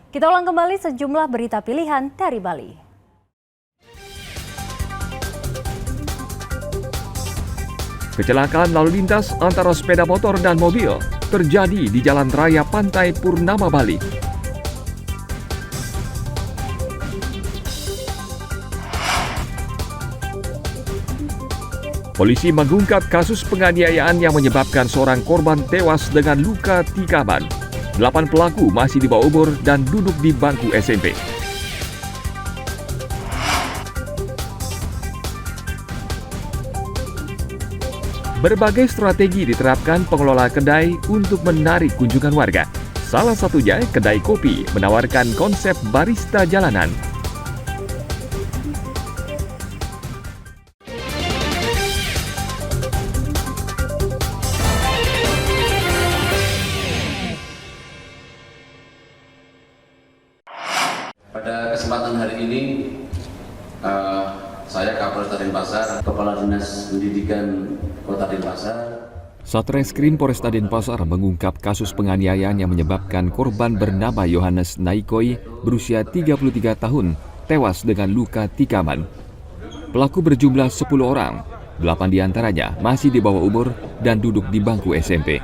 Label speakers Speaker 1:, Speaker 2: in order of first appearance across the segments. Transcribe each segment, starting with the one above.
Speaker 1: Kita ulang kembali sejumlah berita pilihan dari Bali.
Speaker 2: Kecelakaan lalu lintas antara sepeda motor dan mobil terjadi di Jalan Raya Pantai Purnama, Bali. Polisi mengungkap kasus penganiayaan yang menyebabkan seorang korban tewas dengan luka tikaman. 8 pelaku masih di bawah umur dan duduk di bangku SMP. Berbagai strategi diterapkan pengelola kedai untuk menarik kunjungan warga. Salah satunya kedai kopi menawarkan konsep barista jalanan.
Speaker 3: Pada kesempatan hari ini, saya Kapolres Denpasar, Kepala Dinas Pendidikan Kota Denpasar.
Speaker 2: Satreskrim Polresta Denpasar mengungkap kasus penganiayaan yang menyebabkan korban bernama Yohanes Naikoi berusia 33 tahun tewas dengan luka tikaman. Pelaku berjumlah 10 orang, 8 diantaranya masih di bawah umur dan duduk di bangku SMP.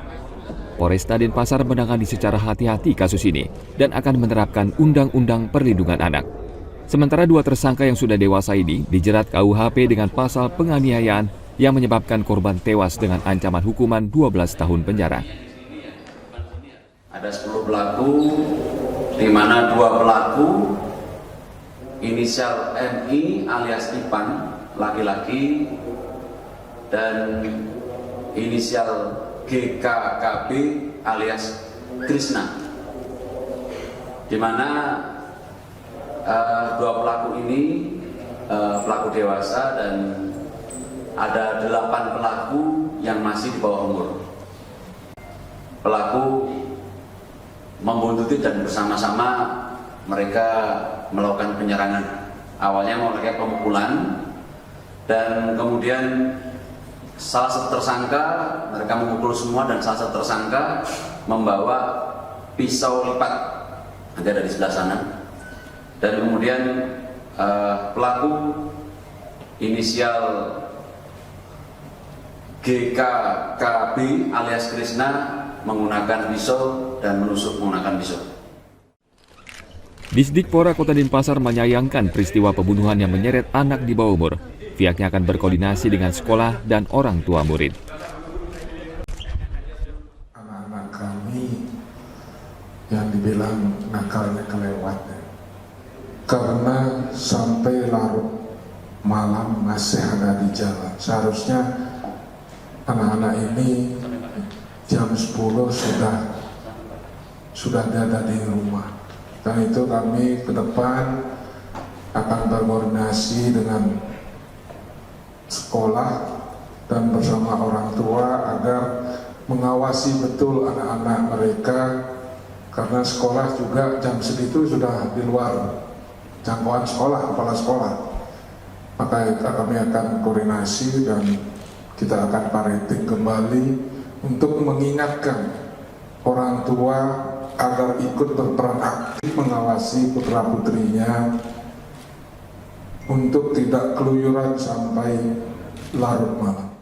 Speaker 2: Polresta Denpasar menangani secara hati-hati kasus ini dan akan menerapkan Undang-Undang Perlindungan Anak. Sementara 2 tersangka yang sudah dewasa ini dijerat KUHP dengan pasal penganiayaan yang menyebabkan korban tewas dengan ancaman hukuman 12 tahun penjara.
Speaker 3: Ada 10 pelaku, di mana 2 pelaku inisial MI alias Ipan, laki-laki, dan inisial GKKB alias Krishna, di mana 2 pelaku ini pelaku dewasa dan ada 8 pelaku yang masih di bawah umur. Pelaku membuntuti dan bersama-sama mereka melakukan penyerangan. Awalnya melakukan pemukulan dan kemudian salah satu tersangka, mereka memukul semua dan salah satu tersangka membawa pisau lipat, ada di sebelah sana. Dan kemudian pelaku inisial GKKB alias Krishna menggunakan pisau dan menusuk menggunakan pisau.
Speaker 2: Disdikpora Kota Denpasar menyayangkan peristiwa pembunuhan yang menyeret anak di bawah umur. Pihaknya akan berkoordinasi dengan sekolah dan orang tua murid.
Speaker 4: Anak-anak kami yang dibilang nakalnya kelewat, karena sampai larut malam masih ada di jalan. Seharusnya anak-anak ini jam 10 sudah ada di rumah. Dan itu kami ke depan akan berkoordinasi dengan sekolah dan bersama orang tua agar mengawasi betul anak-anak mereka, karena sekolah juga jam segitu sudah di luar jangkauan sekolah, kepala sekolah. Maka kami akan koordinasi dan kita akan parenting kembali untuk mengingatkan orang tua agar ikut berperan aktif mengawasi putra-putrinya untuk tidak keluyuran sampai larut malam.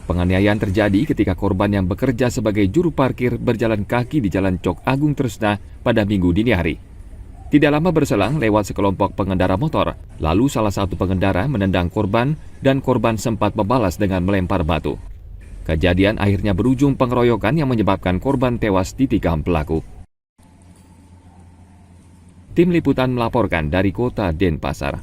Speaker 2: Penganiayaan terjadi ketika korban yang bekerja sebagai juru parkir berjalan kaki di Jalan Cok Agung Tresna pada Minggu dini hari. Tidak lama berselang lewat sekelompok pengendara motor, lalu salah satu pengendara menendang korban dan korban sempat membalas dengan melempar batu. Kejadian akhirnya berujung pengeroyokan yang menyebabkan korban tewas ditikam pelaku. Tim Liputan melaporkan dari Kota Denpasar.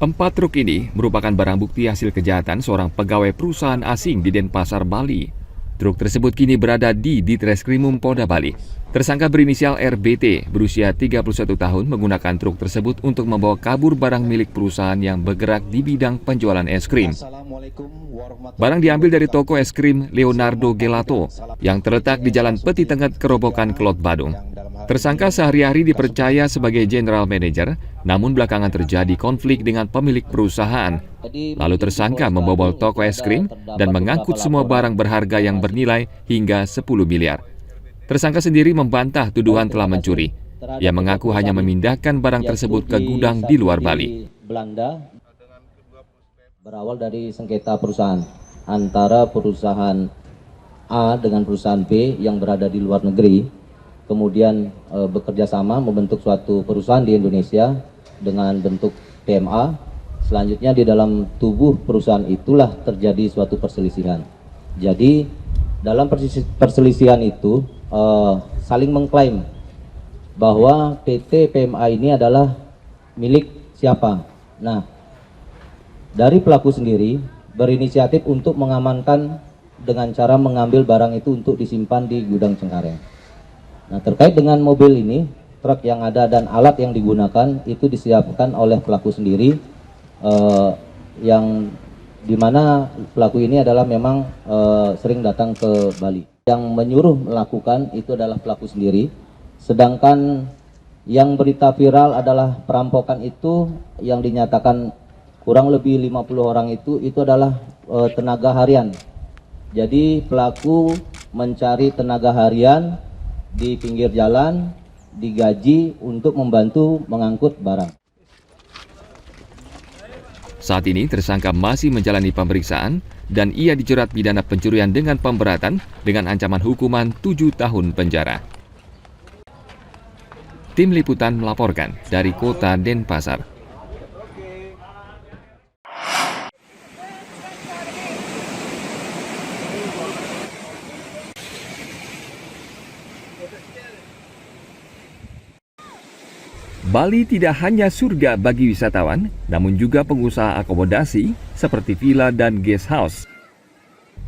Speaker 2: Empat truk ini merupakan barang bukti hasil kejahatan seorang pegawai perusahaan asing di Denpasar, Bali. Truk tersebut kini berada di Ditreskrimum Polda Bali. Tersangka berinisial RBT berusia 31 tahun menggunakan truk tersebut untuk membawa kabur barang milik perusahaan yang bergerak di bidang penjualan es krim. Barang diambil dari toko es krim Leonardo Gelato yang terletak di Jalan Peti Tengah, Kerobokan, Kelot, Badung. Tersangka sehari-hari dipercaya sebagai general manager, namun belakangan terjadi konflik dengan pemilik perusahaan. Lalu tersangka membobol toko es krim dan mengangkut semua barang berharga yang bernilai hingga 10 miliar. Tersangka sendiri membantah tuduhan telah mencuri. Ia mengaku hanya memindahkan barang tersebut ke gudang di luar Bali.
Speaker 5: Belanda berawal dari sengketa perusahaan antara perusahaan A dengan perusahaan B yang berada di luar negeri, kemudian bekerja sama membentuk suatu perusahaan di Indonesia dengan bentuk PMA. Selanjutnya di dalam tubuh perusahaan itulah terjadi suatu perselisihan. Jadi dalam perselisihan itu saling mengklaim bahwa PT PMA ini adalah milik siapa. Nah, dari pelaku sendiri berinisiatif untuk mengamankan dengan cara mengambil barang itu untuk disimpan di gudang Cengkareng. Nah, terkait dengan mobil ini, truk yang ada dan alat yang digunakan itu disiapkan oleh pelaku sendiri, yang dimana pelaku ini adalah memang sering datang ke Bali. Yang menyuruh melakukan itu adalah pelaku sendiri, sedangkan yang berita viral adalah perampokan itu yang dinyatakan kurang lebih 50 orang itu adalah tenaga harian. Jadi pelaku mencari tenaga harian di pinggir jalan, digaji untuk membantu mengangkut barang.
Speaker 2: Saat ini tersangka masih menjalani pemeriksaan dan ia dijerat pidana pencurian dengan pemberatan dengan ancaman hukuman 7 tahun penjara. Tim Liputan melaporkan dari Kota Denpasar. Bali tidak hanya surga bagi wisatawan, namun juga pengusaha akomodasi seperti villa dan guest house.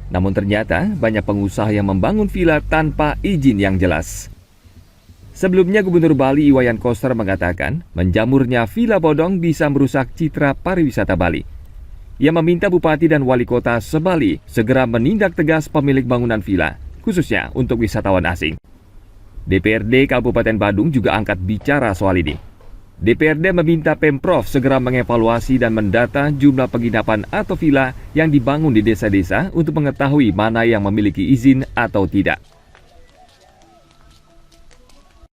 Speaker 2: Namun ternyata banyak pengusaha yang membangun villa tanpa izin yang jelas. Sebelumnya Gubernur Bali Iwayan Koster mengatakan menjamurnya villa bodong bisa merusak citra pariwisata Bali. Ia meminta Bupati dan Wali Kota se-Bali segera menindak tegas pemilik bangunan villa, khususnya untuk wisatawan asing. DPRD Kabupaten Badung juga angkat bicara soal ini. DPRD meminta Pemprov segera mengevaluasi dan mendata jumlah penginapan atau villa yang dibangun di desa-desa untuk mengetahui mana yang memiliki izin atau tidak.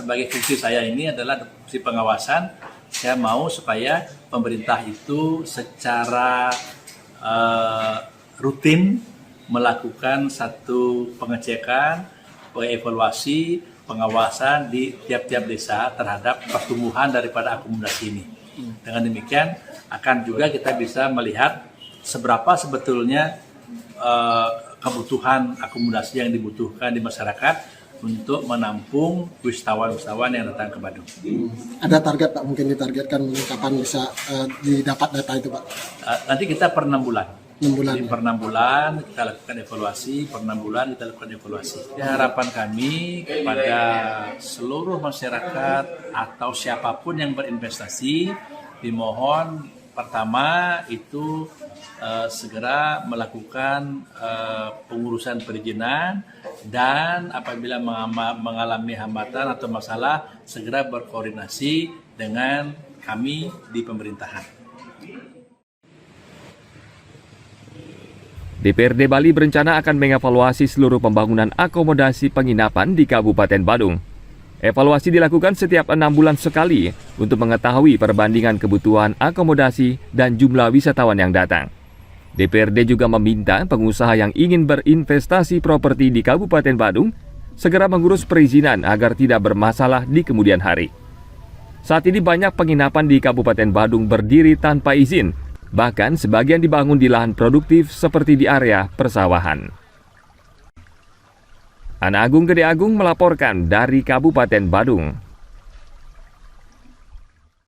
Speaker 6: Sebagai fungsi saya ini adalah fungsi pengawasan, saya mau supaya pemerintah itu secara rutin melakukan satu pengecekan, evaluasi, pengawasan di tiap-tiap desa terhadap pertumbuhan daripada akomodasi ini. Dengan demikian akan juga kita bisa melihat seberapa sebetulnya kebutuhan akomodasi yang dibutuhkan di masyarakat untuk menampung wisatawan-wisatawan yang datang ke Badung.
Speaker 7: Ada target Pak, mungkin ditargetkan kapan bisa didapat data itu Pak?
Speaker 6: Nanti kita per 6 bulan.
Speaker 7: 6 bulan.
Speaker 6: Jadi per 6 bulan kita lakukan evaluasi, per 6 bulan kita lakukan evaluasi. Harapan kami kepada seluruh masyarakat atau siapapun yang berinvestasi, dimohon pertama itu segera melakukan pengurusan perizinan, dan apabila mengalami hambatan atau masalah segera berkoordinasi dengan kami di pemerintahan.
Speaker 2: DPRD Bali berencana akan mengevaluasi seluruh pembangunan akomodasi penginapan di Kabupaten Badung. Evaluasi dilakukan setiap 6 bulan sekali untuk mengetahui perbandingan kebutuhan akomodasi dan jumlah wisatawan yang datang. DPRD juga meminta pengusaha yang ingin berinvestasi properti di Kabupaten Badung segera mengurus perizinan agar tidak bermasalah di kemudian hari. Saat ini banyak penginapan di Kabupaten Badung berdiri tanpa izin, bahkan sebagian dibangun di lahan produktif seperti di area persawahan. Ana Agung Gede Agung melaporkan dari Kabupaten Badung.